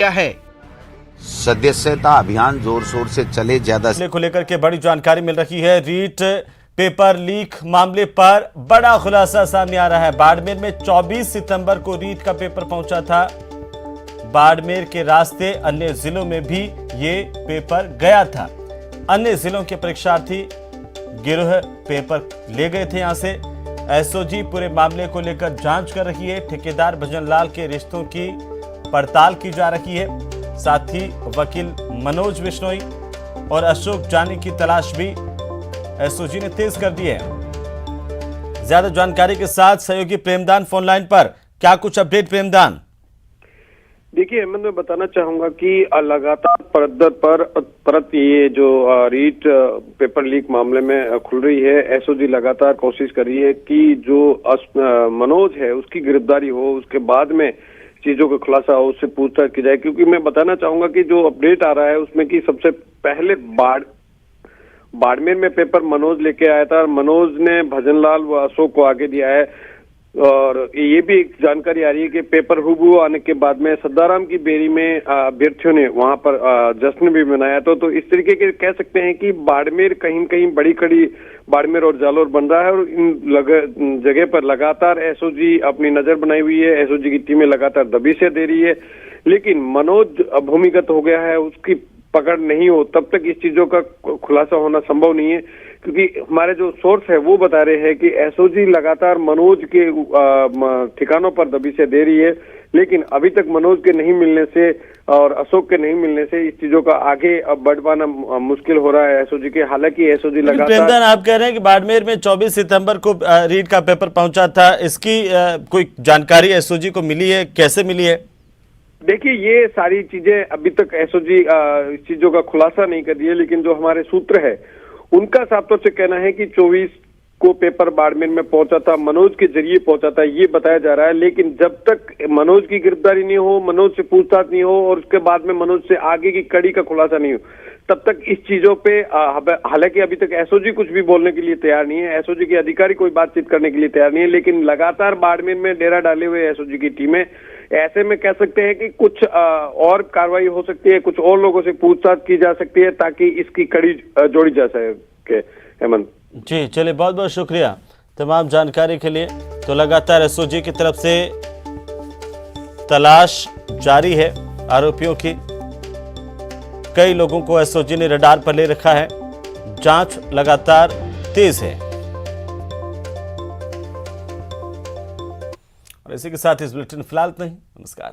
क्या है। सदस्यता अभियान जोर शोर से चले। ज्यादा को लेकर के बड़ी जानकारी मिल रही है। रीट पेपर लीक मामले पर बड़ा खुलासा सामने आ रहा है। बाड़मेर में 24 सितंबर को रीट का पेपर पहुंचा था। बाड़मेर के रास्ते अन्य जिलों में भी ये पेपर गया था। अन्य जिलों के परीक्षार्थी गिरोह पेपर ले गए थे यहां से। एसओजी पूरे मामले को लेकर जांच कर रही है। ठेकेदार भजनलाल के रिश्तों की पड़ताल की जा रही है। साथ ही वकील मनोज बिश्नोई और अशोक जानी की तलाश भी एसओजी ने तेज कर दी है। ज्यादा जानकारी के साथ सहयोगी प्रेमदान फोन लाइन पर। क्या कुछ अपडेट प्रेमदान? देखिए अहमद, मैं बताना चाहूंगा कि लगातार परत दर परत ये जो रीट पेपर लीक मामले में खुल रही है। एसओजी लगातार कोशिश कर रही है कि जो मनोज है उसकी गिरफ्तारी हो, उसके बाद में चीजों का खुलासा हो, उससे पूछताछ की जाए। क्योंकि मैं बताना चाहूंगा कि जो अपडेट आ रहा है उसमें कि सबसे पहले बाड़मेर में पेपर मनोज लेके आया था। मनोज ने भजनलाल व अशोक को आगे दिया है। और ये भी एक जानकारी आ रही है कि पेपर हुबहू आने के बाद में सद्दाराम की बेरी में अभ्यर्थियों ने वहां पर जश्न भी मनाया। तो इस तरीके के कह सकते हैं कि बाड़मेर कहीं न कहीं बड़ी कड़ी बाड़मेर और जालोर बन रहा है। और इन जगह पर लगातार एसओजी अपनी नजर बनाई हुई है। एसओजी की टीमें लगातार दबिशें दे रही है। लेकिन मनोज भूमिगत हो गया है, उसकी पकड़ नहीं हो तब तक इस चीजों का खुलासा होना संभव नहीं है। क्योंकि हमारे जो सोर्स है वो बता रहे हैं कि एसओजी लगातार मनोज के ठिकानों पर दबिशें दे रही है। लेकिन अभी तक मनोज के नहीं मिलने से और अशोक के नहीं मिलने से इस चीजों का आगे अब बढ़ पाना मुश्किल हो रहा है एसओजी के। हालांकि एसओजी लगातार। आप कह रहे हैं कि बाड़मेर में 24 सितंबर को रीट का पेपर पहुंचा था। इसकी कोई जानकारी एसओजी को मिली है? कैसे मिली है? देखिए ये सारी चीजें अभी तक एसओजी इस चीजों का खुलासा नहीं कर दिए। लेकिन जो हमारे सूत्र है उनका साफ तौर से कहना है कि 24 को पेपर बाड़मेर में पहुंचा था, मनोज के जरिए पहुंचा था, ये बताया जा रहा है। लेकिन जब तक मनोज की गिरफ्तारी नहीं हो, मनोज से पूछताछ नहीं हो और उसके बाद में मनोज से आगे की कड़ी का खुलासा नहीं हो, तब तक इस चीजों पे हालांकि अभी तक एसओजी कुछ भी बोलने के लिए तैयार नहीं है। एसओजी के अधिकारी कोई बातचीत करने के लिए तैयार नहीं है। लेकिन लगातार बाड़मेर में डेरा डाले हुए एसओजी की टीमें, ऐसे में कह सकते हैं कि कुछ और कार्रवाई हो सकती है, कुछ और लोगों से पूछताछ की जा सकती है ताकि इसकी कड़ी जोड़ी जा सके। हेमंत जी, चलिए, बहुत बहुत शुक्रिया तमाम जानकारी के लिए। तो लगातार एसओजी की तरफ से तलाश जारी है आरोपियों की। कई लोगों को एसओजी ने रडार पर ले रखा है। जांच लगातार तेज है। और इसी के साथ इस बुलेटिन फिलहाल नहीं। नमस्कार।